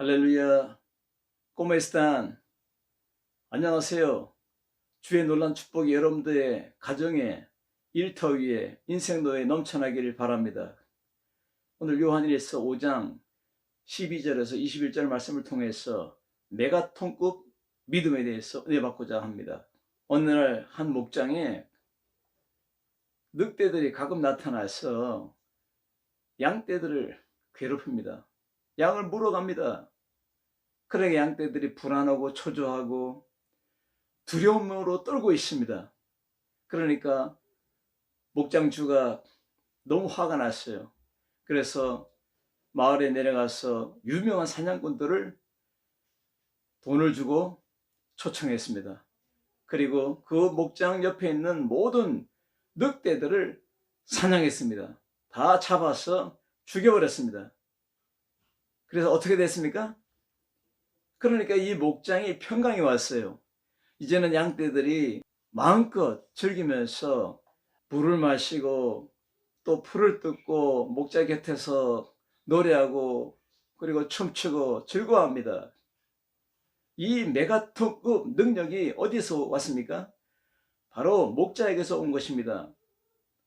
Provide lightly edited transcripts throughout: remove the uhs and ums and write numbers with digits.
할렐루야, 꼬메스탄, 안녕하세요. 주의 놀란 축복이 여러분들의 가정에, 일터 위에, 인생도에 넘쳐나기를 바랍니다. 오늘 요한일서 5장 12절에서 21절 말씀을 통해서 메가톤급 믿음에 대해서 은혜 받고자 합니다. 어느 날 한 목장에 늑대들이 가끔 나타나서 양떼들을 괴롭힙니다. 양을 물어갑니다. 그러게 양떼들이 불안하고 초조하고 두려움으로 떨고 있습니다. 그러니까 목장주가 너무 화가 났어요. 그래서 마을에 내려가서 유명한 사냥꾼들을 돈을 주고 초청했습니다. 그리고 그 목장 옆에 있는 모든 늑대들을 사냥했습니다. 다 잡아서 죽여버렸습니다. 그래서 어떻게 됐습니까? 그러니까 이 목장이 평강이 왔어요. 이제는 양떼들이 마음껏 즐기면서 물을 마시고 또 풀을 뜯고 목자 곁에서 노래하고 그리고 춤추고 즐거워합니다. 이 메가톤급 능력이 어디서 왔습니까? 바로 목자에게서 온 것입니다.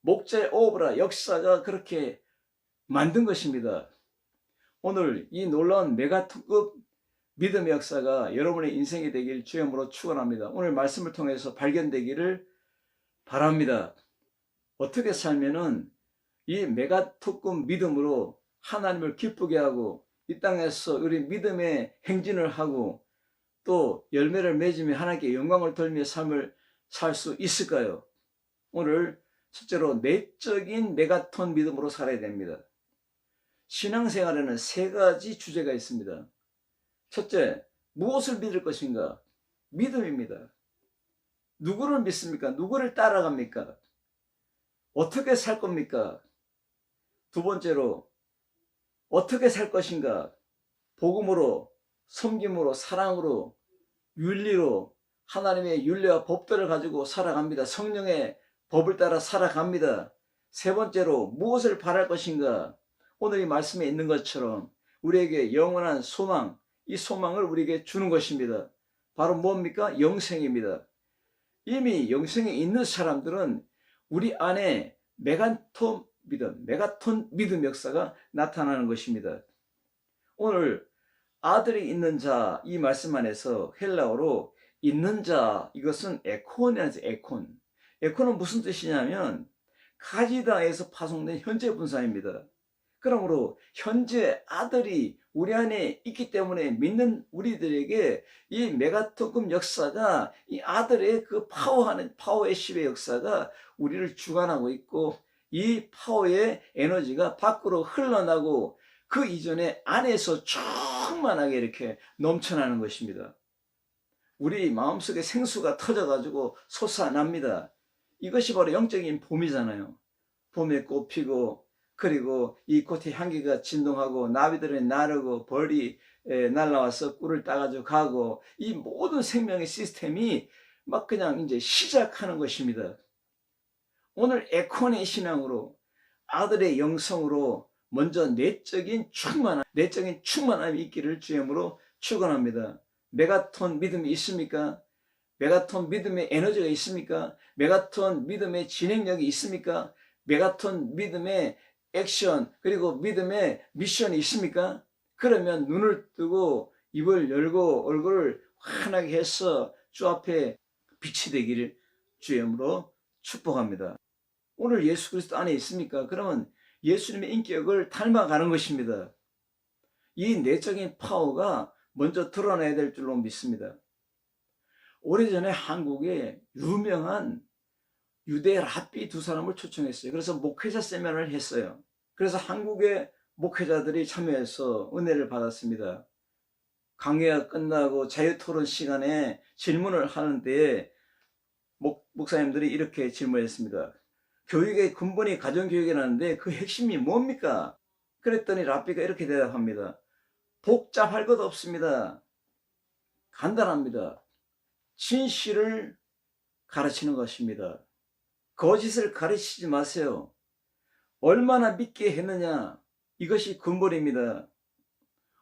목자의 오브라 역사가 그렇게 만든 것입니다. 오늘 이 놀라운 메가톤급 믿음의 역사가 여러분의 인생이 되길 주님으로 축원합니다. 오늘 말씀을 통해서 발견되기를 바랍니다. 어떻게 살면은 이 메가톤급 믿음으로 하나님을 기쁘게 하고 이 땅에서 우리 믿음의 행진을 하고 또 열매를 맺으며 하나님께 영광을 돌리며 삶을 살 수 있을까요? 오늘 첫째로 내적인 메가톤 믿음으로 살아야 됩니다. 신앙생활에는 세 가지 주제가 있습니다. 첫째, 무엇을 믿을 것인가? 믿음입니다. 누구를 믿습니까? 누구를 따라갑니까? 어떻게 살 겁니까? 두 번째로, 어떻게 살 것인가? 복음으로, 섬김으로, 사랑으로, 윤리로, 하나님의 윤리와 법들을 가지고 살아갑니다. 성령의 법을 따라 살아갑니다. 세 번째로, 무엇을 바랄 것인가? 오늘 이 말씀에 있는 것처럼 우리에게 영원한 소망, 이 소망을 우리에게 주는 것입니다. 바로 뭡니까? 영생입니다. 이미 영생에 있는 사람들은 우리 안에 메가톤 믿음 역사가 나타나는 것입니다. 오늘 아들이 있는 자, 이 말씀 안에서 헬라어로 있는 자, 이것은 에콘이라는 에콘. 에콘은 무슨 뜻이냐면 가지다에서 파송된 현재 분사입니다. 그러므로 현재 아들이 우리 안에 있기 때문에 믿는 우리들에게 이 메가톤급 역사가 이 아들의 그 파워의 10의 역사가 우리를 주관하고 있고 이 파워의 에너지가 밖으로 흘러나고 그 이전에 안에서 충만하게 이렇게 넘쳐나는 것입니다. 우리 마음속에 생수가 터져가지고 솟아납니다. 이것이 바로 영적인 봄이잖아요. 봄에 꽃 피고 그리고 이 꽃의 향기가 진동하고 나비들은 나르고 벌이 날라와서 꿀을 따가지고 가고 이 모든 생명의 시스템이 막 그냥 이제 시작하는 것입니다. 오늘 에콘의 신앙으로 아들의 영성으로 먼저 내적인 충만함이 있기를 주님으로 축원합니다. 메가톤 믿음이 있습니까? 메가톤 믿음의 에너지가 있습니까? 메가톤 믿음의 진행력이 있습니까? 메가톤 믿음의 액션 그리고 믿음의 미션이 있습니까? 그러면 눈을 뜨고 입을 열고 얼굴을 환하게 해서 주 앞에 빛이 되기를 주님으로 축복합니다. 오늘 예수 그리스도 안에 있습니까? 그러면 예수님의 인격을 닮아가는 것입니다. 이 내적인 파워가 먼저 드러나야 될 줄로 믿습니다. 오래전에 한국에 유명한 유대 랍비 두 사람을 초청했어요. 그래서 목회자 세미나를 했어요. 그래서 한국의 목회자들이 참여해서 은혜를 받았습니다. 강의가 끝나고 자유토론 시간에 질문을 하는데 목사님들이 이렇게 질문했습니다. 교육의 근본이 가정교육이라는데 그 핵심이 뭡니까? 그랬더니 랍비가 이렇게 대답합니다. 복잡할 것 없습니다. 간단합니다. 진실을 가르치는 것입니다. 거짓을 가르치지 마세요. 얼마나 믿게 했느냐, 이것이 근본입니다.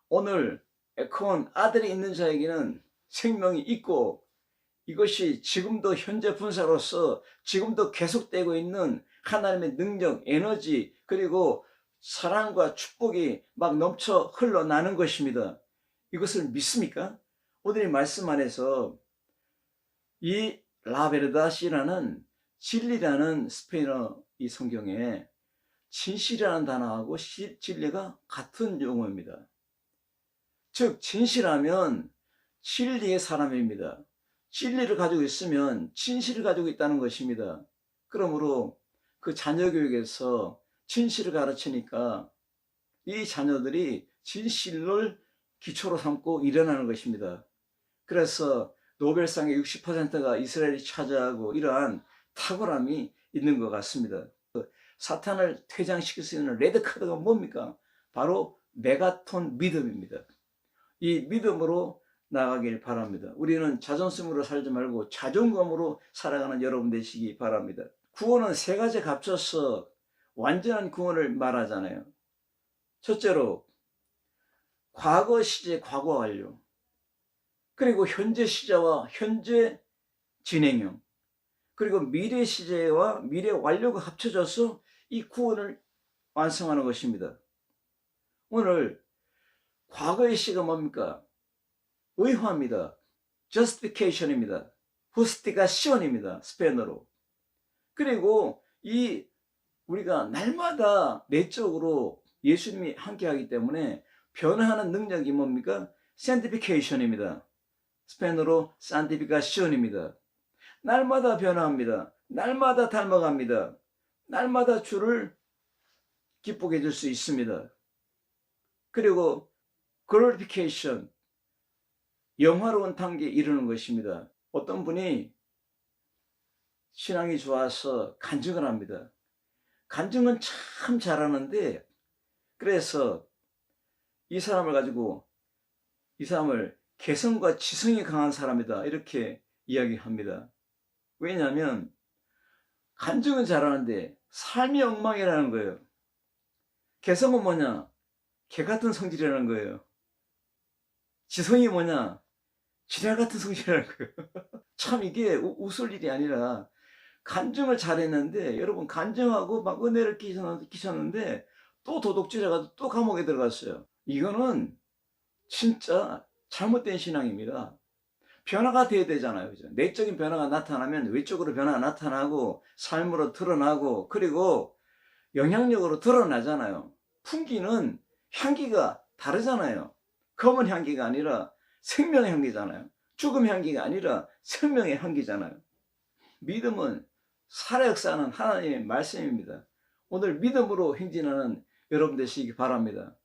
오늘 에코는 아들이 있는 자에게는 생명이 있고 이것이 지금도 현재 분사로서 지금도 계속되고 있는 하나님의 능력, 에너지 그리고 사랑과 축복이 막 넘쳐 흘러나는 것입니다. 이것을 믿습니까? 오늘 이 말씀 안에서 이 라베르다시라는 진리라는 스페인어 이 성경에 진실이라는 단어하고 진리가 같은 용어입니다. 즉 진실하면 진리의 사람입니다. 진리를 가지고 있으면 진실을 가지고 있다는 것입니다. 그러므로 그 자녀 교육에서 진실을 가르치니까 이 자녀들이 진실을 기초로 삼고 일어나는 것입니다. 그래서 노벨상의 60%가 이스라엘이 차지하고 이러한 탁월함이 있는 것 같습니다. 사탄을 퇴장시킬 수 있는 레드카드가 뭡니까? 바로 메가톤 믿음입니다. 이 믿음으로 나가길 바랍니다. 우리는 자존심으로 살지 말고 자존감으로 살아가는 여러분 되시기 바랍니다. 구원은 세 가지 값져서 완전한 구원을 말하잖아요. 첫째로 과거 시제 과거 완료, 그리고 현재 시제와 현재 진행형, 그리고 미래 시제와 미래 완료가 합쳐져서 이 구원을 완성하는 것입니다. 오늘 과거의 시가 뭡니까? 의화입니다. justification입니다. justification입니다. 스페인어로. 그리고 이 우리가 날마다 내적으로 예수님이 함께하기 때문에 변화하는 능력이 뭡니까? sanctification입니다. 스페인어로 sanctification입니다. 날마다 변화합니다. 날마다 닮아갑니다. 날마다 주를 기쁘게 해줄 수 있습니다. 그리고 glorification, 영화로운 단계에 이르는 것입니다. 어떤 분이 신앙이 좋아서 간증을 합니다. 간증은 참 잘하는데 그래서 이 사람을 가지고 이 사람을 개성과 지성이 강한 사람이다 이렇게 이야기합니다. 왜냐하면 간증은 잘하는데 삶이 엉망이라는 거예요. 개성은 뭐냐? 개 같은 성질이라는 거예요. 지성이 뭐냐? 지랄 같은 성질이라는 거예요. 참 이게 웃을 일이 아니라 간증을 잘했는데 여러분 간증하고 막 은혜를 끼쳤는데 또 도둑질해가지고 또 감옥에 들어갔어요. 이거는 진짜 잘못된 신앙입니다. 변화가 돼야 되잖아요. 그죠? 내적인 변화가 나타나면 외적으로 변화가 나타나고 삶으로 드러나고 그리고 영향력으로 드러나잖아요. 풍기는 향기가 다르잖아요. 검은 향기가 아니라 생명의 향기잖아요. 죽음의 향기가 아니라 생명의 향기잖아요. 믿음은 살아 역사하는 하나님의 말씀입니다. 오늘 믿음으로 행진하는 여러분 되시기 바랍니다.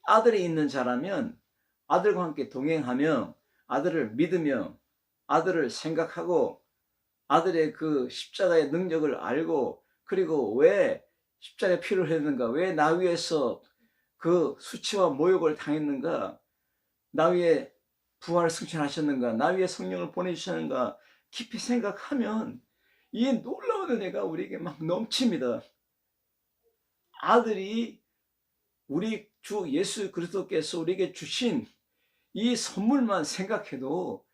아들이 있는 자라면 아들과 함께 동행하며 아들을 믿으며 아들을 생각하고 아들의 그 십자가의 능력을 알고 그리고 왜 십자가에 피를 흘렸는가, 왜 나 위에서 그 수치와 모욕을 당했는가, 나 위에 부활을 승천하셨는가, 나 위에 성령을 보내주셨는가 깊이 생각하면 이 놀라운 은혜가 우리에게 막 넘칩니다. 아들이 우리 주 예수 그리스도께서 우리에게 주신 이 선물만 생각해도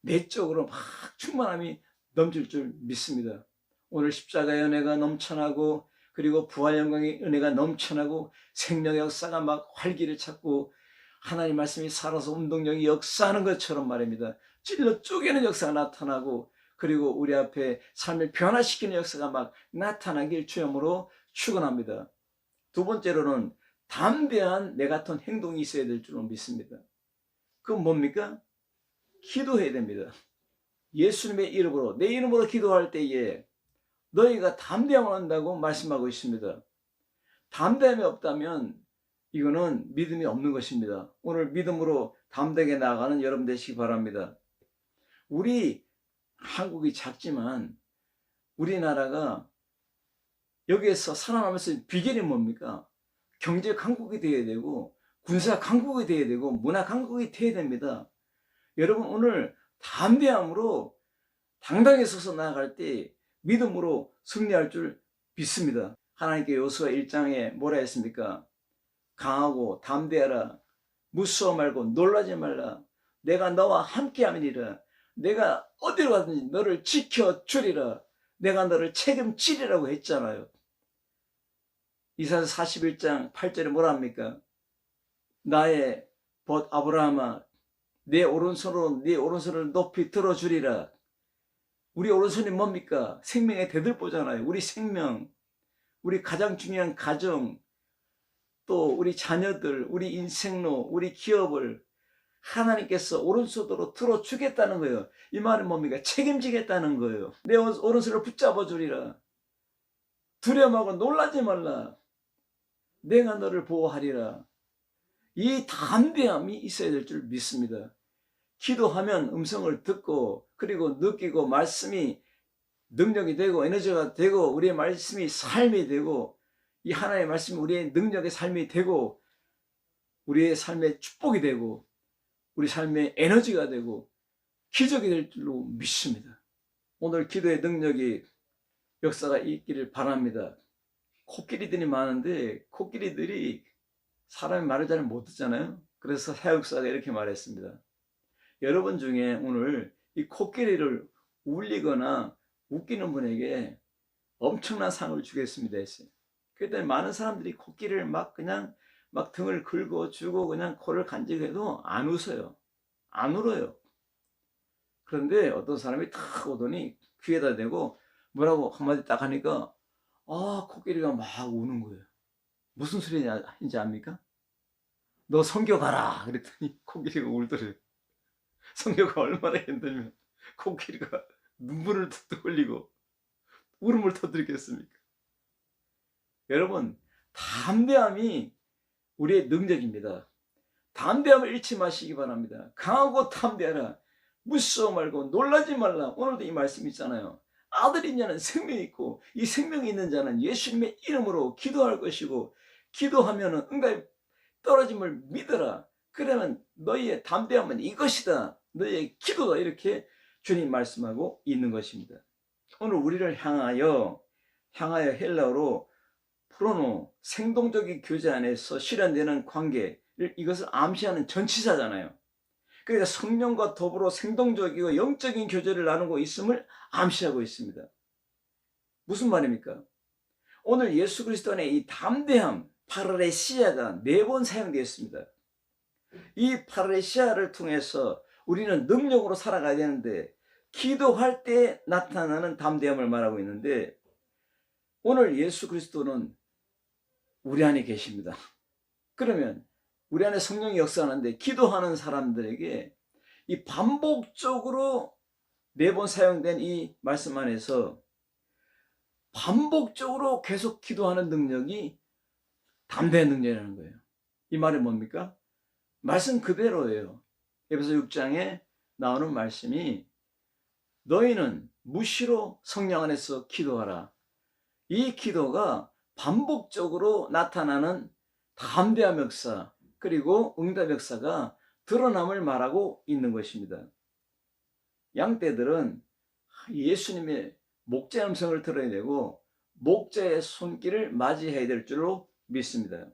내적으로 막 충만함이 넘칠 줄 믿습니다. 오늘 십자가의 은혜가 넘쳐나고 그리고 부활 영광의 은혜가 넘쳐나고 생명의 역사가 막 활기를 찾고 하나님 말씀이 살아서 운동력이 역사하는 것처럼 말입니다. 찔러 쪼개는 역사가 나타나고 그리고 우리 앞에 삶을 변화시키는 역사가 막 나타나길 주님으로 축원합니다. 두 번째로는 담대한 내 같은 행동이 있어야 될 줄로 믿습니다. 그건 뭡니까? 기도해야 됩니다. 예수님의 이름으로 내 이름으로 기도할 때에 너희가 담대함을 한다고 말씀하고 있습니다. 담대함이 없다면 이거는 믿음이 없는 것입니다. 오늘 믿음으로 담대하게 나아가는 여러분 되시기 바랍니다. 우리 한국이 작지만 우리나라가 여기에서 살아남으면서 비결이 뭡니까? 경제 강국이 되어야 되고 군사 강국이 되어야 되고 문화 강국이 되어야 됩니다. 여러분 오늘 담대함으로 당당히 서서 나아갈 때 믿음으로 승리할 줄 믿습니다. 하나님께 요수아 1장에 뭐라 했습니까? 강하고 담대하라. 무서워 말고 놀라지 말라. 내가 너와 함께함이니라. 내가 어디로 가든지 너를 지켜주리라. 내가 너를 책임지리라고 했잖아요. 이사야 41장 8절에 뭐라 합니까? 나의 벗 아브라함아, 내 오른손으로 네 오른손을 높이 들어주리라. 우리 오른손이 뭡니까? 생명의 대들보잖아요. 우리 생명, 우리 가장 중요한 가정, 또 우리 자녀들, 우리 인생로, 우리 기업을 하나님께서 오른손으로 들어주겠다는 거예요. 이 말은 뭡니까? 책임지겠다는 거예요. 내 오른손을 붙잡아 주리라. 두려워하고 놀라지 말라. 내가 너를 보호하리라. 이 담대함이 있어야 될 줄 믿습니다. 기도하면 음성을 듣고, 그리고 느끼고, 말씀이 능력이 되고 에너지가 되고, 우리의 말씀이 삶이 되고, 이 하나님의 말씀이 우리의 능력의 삶이 되고, 우리의 삶의 축복이 되고, 우리 삶의 에너지가 되고 기적이 될 줄로 믿습니다. 오늘 기도의 능력이 역사가 있기를 바랍니다. 코끼리들이 많은데 코끼리들이 사람의 말을 잘 못 듣잖아요. 그래서 사역사가 이렇게 말했습니다. 여러분 중에 오늘 이 코끼리를 울리거나 웃기는 분에게 엄청난 상을 주겠습니다 했어요. 그랬더니 많은 사람들이 코끼리를 막 등을 긁어주고 그냥 코를 간직해도 안 웃어요. 안 울어요. 그런데 어떤 사람이 탁 오더니 귀에다 대고 뭐라고 한마디 딱 하니까 코끼리가 막 우는 거예요. 무슨 소리인지 압니까? 너 성교 가라 그랬더니 코끼리가 울더래요. 성교가 얼마나 힘들면 코끼리가 눈물을 흘리고 울음을 터뜨리겠습니까? 여러분, 담대함이 우리의 능력입니다. 담대함을 잃지 마시기 바랍니다. 강하고 담대하라. 무서워 말고 놀라지 말라. 오늘도 이 말씀 있잖아요. 아들인 자는 생명이 있고 이 생명이 있는 자는 예수님의 이름으로 기도할 것이고 기도하면 응답이 떨어짐을 믿어라. 그러면 너희의 담대함은 이것이다. 너희의 기도다. 이렇게 주님 말씀하고 있는 것입니다. 오늘 우리를 향하여 헬라어로 프로노, 생동적인 교제 안에서 실현되는 관계, 이것을 암시하는 전치사잖아요. 그러니까 성령과 더불어 생동적이고 영적인 교제를 나누고 있음을 암시하고 있습니다. 무슨 말입니까? 오늘 예수 그리스도 안에 이 담대함, 파르레시아가 4번 사용되었습니다. 이 파르레시아를 통해서 우리는 능력으로 살아가야 되는데 기도할 때 나타나는 담대함을 말하고 있는데 오늘 예수 그리스도는 우리 안에 계십니다. 그러면 우리 안에 성령이 역사하는데 기도하는 사람들에게 이 반복적으로 4번 사용된 이 말씀 안에서 반복적으로 계속 기도하는 능력이 담대한 능력이라는 거예요. 이 말이 뭡니까? 말씀 그대로예요. 에베소 6장에 나오는 말씀이 너희는 무시로 성령 안에서 기도하라. 이 기도가 반복적으로 나타나는 담대함 역사 그리고 응답 역사가 드러남을 말하고 있는 것입니다. 양떼들은 예수님의 목자의 음성을 들어야 되고 목자의 손길을 맞이해야 될 줄로 믿습니다.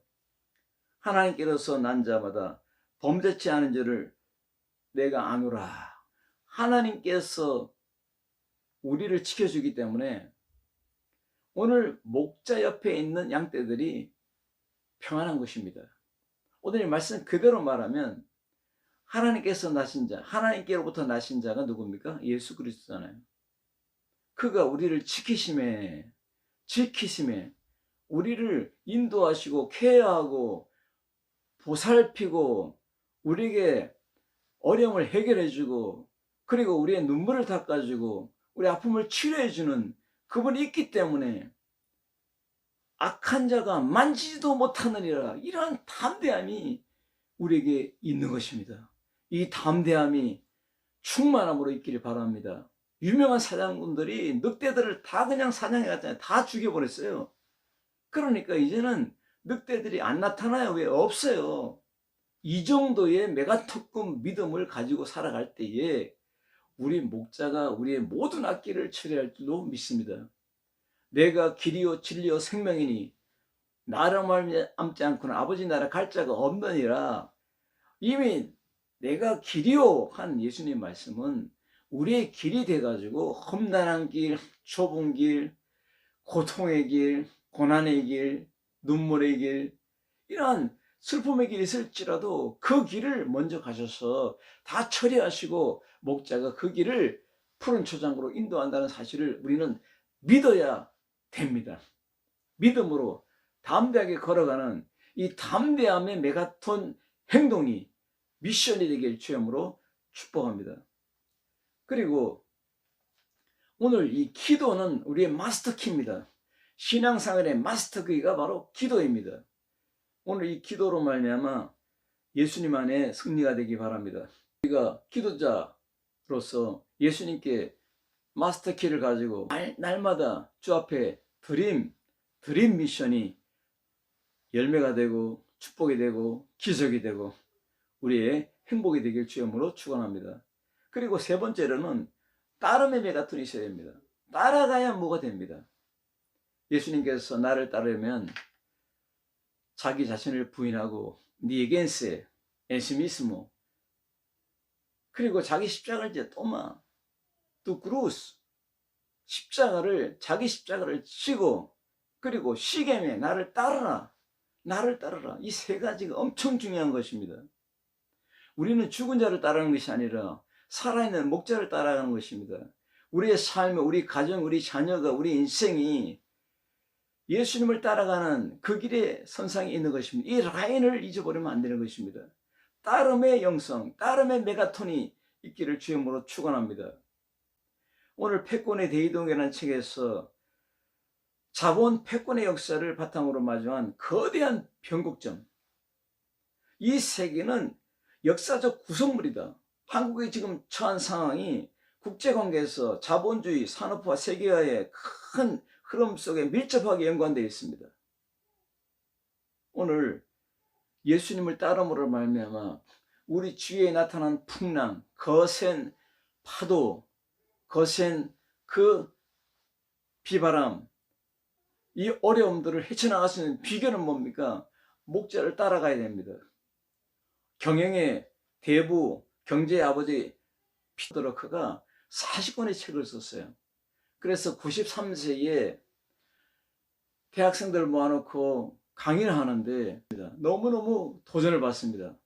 하나님께로서 난 자마다 범죄치 않은 줄을 내가 아노라. 하나님께서 우리를 지켜주기 때문에 오늘 목자 옆에 있는 양떼들이 평안한 것입니다. 오늘 이 말씀 그대로 말하면 하나님께서 나신 자, 하나님께로부터 나신 자가 누굽니까? 예수 그리스도잖아요. 그가 우리를 지키심에 우리를 인도하시고 케어하고 보살피고 우리에게 어려움을 해결해주고 그리고 우리의 눈물을 닦아주고 우리 아픔을 치료해주는 그분이 있기 때문에 악한 자가 만지지도 못하느니라. 이러한 담대함이 우리에게 있는 것입니다. 이 담대함이 충만함으로 있기를 바랍니다. 유명한 사냥꾼들이 늑대들을 다 그냥 사냥해 갔잖아요. 다 죽여버렸어요. 그러니까 이제는 늑대들이 안 나타나요. 왜? 없어요. 이 정도의 메가특급 믿음을 가지고 살아갈 때에 우리 목자가 우리의 모든 악기를 처리할 줄로 믿습니다. 내가 길이요 진리요 생명이니 나로 말미암지 않고는 아버지 나라 갈 자가 없느니라. 이미 내가 길이요 한 예수님 말씀은 우리의 길이 돼가지고 험난한 길, 좁은 길, 고통의 길, 고난의 길, 눈물의 길, 이러한 슬픔의 길이 있을지라도 그 길을 먼저 가셔서 다 처리하시고 목자가 그 길을 푸른 초장으로 인도한다는 사실을 우리는 믿어야 됩니다. 믿음으로 담대하게 걸어가는 이 담대함의 메가톤 행동이 미션이 되길 주님으로 축복합니다. 그리고 오늘 이 기도는 우리의 마스터키입니다. 신앙생활의 마스터키가 바로 기도입니다. 오늘 이 기도로 말미암아 예수님 안에 승리가 되기 바랍니다. 우리가 기도자로서 예수님께 마스터키를 가지고 날마다 주 앞에 드림 미션이 열매가 되고 축복이 되고 기적이 되고 우리의 행복이 되길 주님으로 축원합니다. 그리고 세 번째로는 따름의 메가톤이 있어야 됩니다. 따라가야 뭐가 됩니다. 예수님께서 나를 따르면 자기 자신을 부인하고 니에겐세 에시미스모, 그리고 자기 십자가를 이제 또마 두 크루스, 자기 십자가를 지고, 그리고 시겜에 나를 따르라. 이 세 가지가 엄청 중요한 것입니다. 우리는 죽은 자를 따르는 것이 아니라 살아있는 목자를 따라가는 것입니다. 우리의 삶, 우리 가정, 우리 자녀가, 우리 인생이 예수님을 따라가는 그 길에 선상에 있는 것입니다. 이 라인을 잊어버리면 안 되는 것입니다. 따름의 영성, 따름의 메가톤이 있기를 주님으로 축원합니다. 오늘 패권의 대이동이라는 책에서 자본 패권의 역사를 바탕으로 마주한 거대한 변곡점, 이 세계는 역사적 구성물이다. 한국이 지금 처한 상황이 국제관계에서 자본주의 산업화 세계화의 큰 흐름 속에 밀접하게 연관되어 있습니다. 오늘 예수님을 따름으로 말미암아 우리 주위에 나타난 풍랑, 거센 파도, 거센 그 비바람, 이 어려움들을 헤쳐나갈 수 있는 비결은 뭡니까? 목자를 따라가야 됩니다. 경영의 대부 경제의 아버지 피더러크가 40권의 책을 썼어요. 그래서 93세에 대학생들을 모아놓고 강의를 하는데 너무너무 도전을 받습니다.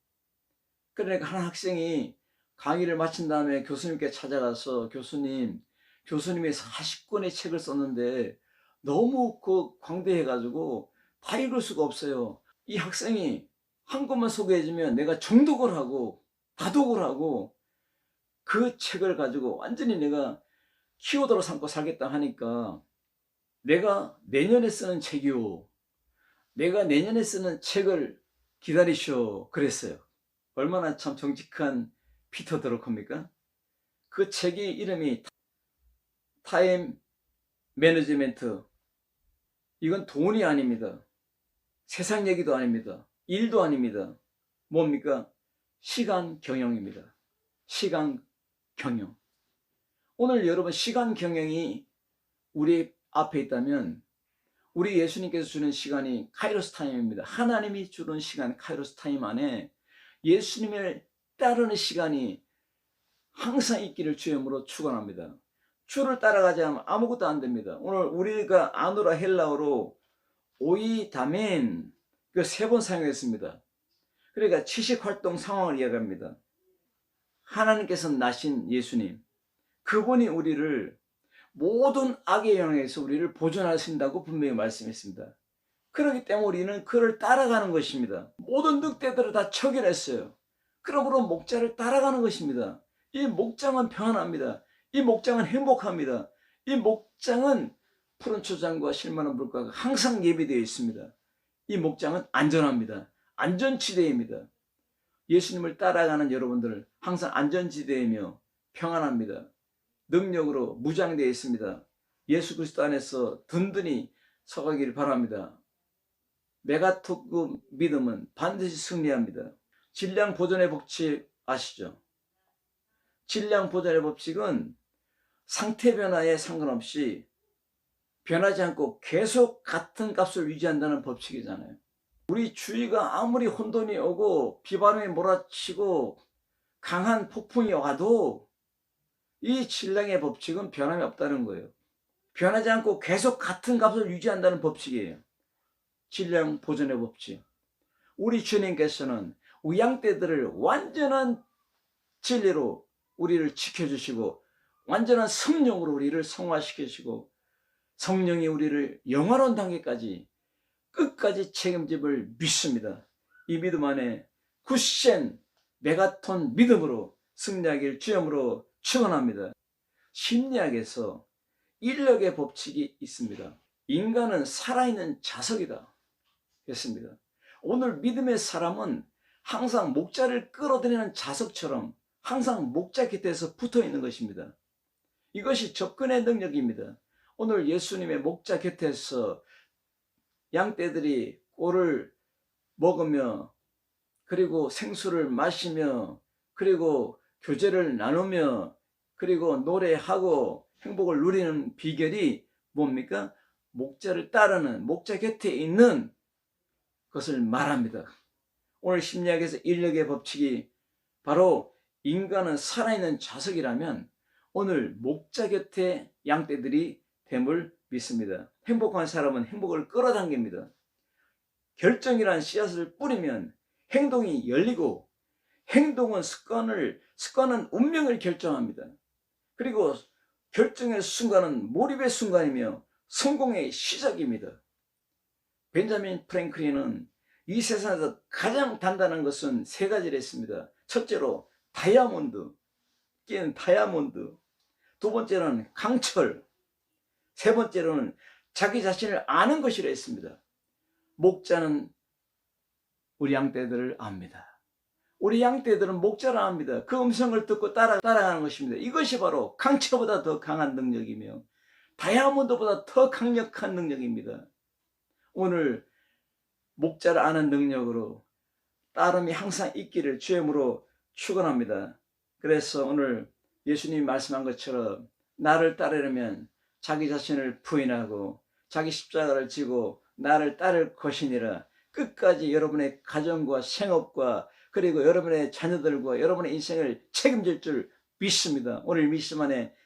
그러니까 한 학생이 강의를 마친 다음에 교수님께 찾아가서 교수님이 40권의 책을 썼는데 너무 광대해가지고 다 읽을 수가 없어요. 이 학생이 한 권만 소개해주면 내가 정독을 하고 다독을 하고 그 책을 가지고 완전히 내가 키워드로 삼고 살겠다 하니까 내가 내년에 쓰는 책이요, 내가 내년에 쓰는 책을 기다리쇼 그랬어요. 얼마나 참 정직한 피터 드러커입니까? 그 책이 이름이 타임 매니지먼트. 이건 돈이 아닙니다. 세상 얘기도 아닙니다. 일도 아닙니다. 뭡니까? 시간 경영입니다. 시간 경영. 오늘 여러분 시간 경영이 우리 앞에 있다면 우리 예수님께서 주는 시간이 카이로스 타임입니다. 하나님이 주는 시간 카이로스 타임 안에 예수님을 따르는 시간이 항상 있기를 주님으로 축원합니다. 주를 따라가지 않으면 아무것도 안 됩니다. 오늘 우리가 아노라 헬라어로 오이다멘 그 3번 사용했습니다. 그러니까 취식활동 상황을 이야기합니다. 하나님께서 나신 예수님, 그분이 우리를 모든 악의 영향에서 우리를 보존하신다고 분명히 말씀했습니다. 그렇기 때문에 우리는 그를 따라가는 것입니다. 모든 늑대들을 다 처결했어요. 그러므로 목자를 따라가는 것입니다. 이 목장은 평안합니다. 이 목장은 행복합니다. 이 목장은 푸른 초장과 실만한 물가가 항상 예비되어 있습니다. 이 목장은 안전합니다. 안전지대입니다. 예수님을 따라가는 여러분들 항상 안전지대이며 평안합니다. 능력으로 무장되어 있습니다. 예수 그리스도 안에서 든든히 서가기를 바랍니다. 메가토크 믿음은 반드시 승리합니다. 질량 보존의 법칙 아시죠? 질량 보존의 법칙은 상태 변화에 상관없이 변하지 않고 계속 같은 값을 유지한다는 법칙이잖아요. 우리 주위가 아무리 혼돈이 오고 비바람이 몰아치고 강한 폭풍이 와도 이 질량의 법칙은 변함이 없다는 거예요. 변하지 않고 계속 같은 값을 유지한다는 법칙이에요. 질량 보존의 법칙. 우리 주님께서는 우리 양떼들을 완전한 진리로 우리를 지켜주시고 완전한 성령으로 우리를 성화시키시고 성령이 우리를 영원한 단계까지 끝까지 책임짐을 믿습니다. 이 믿음 안에 굳센 메가톤 믿음으로 승리하길 주님으로 축원합니다. 심리학에서 인력의 법칙이 있습니다. 인간은 살아있는 자석이다 했습니다. 오늘 믿음의 사람은 항상 목자를 끌어들이는 자석처럼 항상 목자 곁에서 붙어 있는 것입니다. 이것이 접근의 능력입니다. 오늘 예수님의 목자 곁에서 양떼들이 꼴을 먹으며 그리고 생수를 마시며 그리고 교제를 나누며 그리고 노래하고 행복을 누리는 비결이 뭡니까? 목자를 따르는 목자 곁에 있는 것을 말합니다. 오늘 심리학에서 인력의 법칙이 바로 인간은 살아있는 자석이라면 오늘 목자 곁에 양떼들이 됨을 믿습니다. 행복한 사람은 행복을 끌어당깁니다. 결정이란 씨앗을 뿌리면 행동이 열리고 행동은 습관은 운명을 결정합니다. 그리고 결정의 순간은 몰입의 순간이며 성공의 시작입니다. 벤자민 프랭클린은 이 세상에서 가장 단단한 것은 세 가지를 했습니다. 첫째로 다이아몬드, 끼는 다이아몬드. 두 번째로는 강철. 세 번째로는 자기 자신을 아는 것이라 했습니다. 목자는 우리 양떼들을 압니다. 우리 양떼들은 목자를 압니다. 그 음성을 듣고 따라가는 것입니다. 이것이 바로 강철보다 더 강한 능력이며 다이아몬드보다 더 강력한 능력입니다. 오늘 목자를 아는 능력으로 따름이 항상 있기를 주님으로 축원합니다. 그래서 오늘 예수님이 말씀한 것처럼 나를 따르려면 자기 자신을 부인하고 자기 십자가를 지고 나를 따를 것이니라. 끝까지 여러분의 가정과 생업과 그리고 여러분의 자녀들과 여러분의 인생을 책임질 줄 믿습니다. 오늘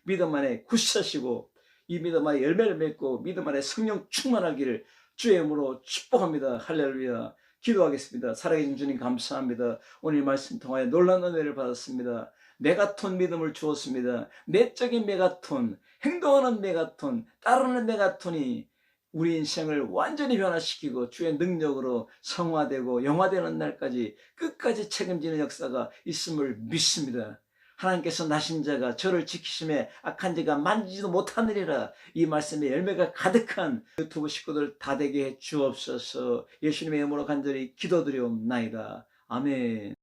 믿음 안에 굳세시고 이 믿음 안에 열매를 맺고 믿음 안에 성령 충만하기를 주의 이름으로 축복합니다. 할렐루야. 기도하겠습니다. 살아계신 주님 감사합니다. 오늘 말씀 통하여 놀라운 은혜를 받았습니다. 메가톤 믿음을 주었습니다. 내적인 메가톤, 행동하는 메가톤, 따르는 메가톤이 우리 인생을 완전히 변화시키고 주의 능력으로 성화되고 영화되는 날까지 끝까지 책임지는 역사가 있음을 믿습니다. 하나님께서 나신 자가 저를 지키심에 악한 자가 만지지도 못하느니라. 이 말씀에 열매가 가득한 유튜브 식구들 다 되게 해 주옵소서. 예수님의 이름으로 간절히 기도드리옵나이다. 아멘.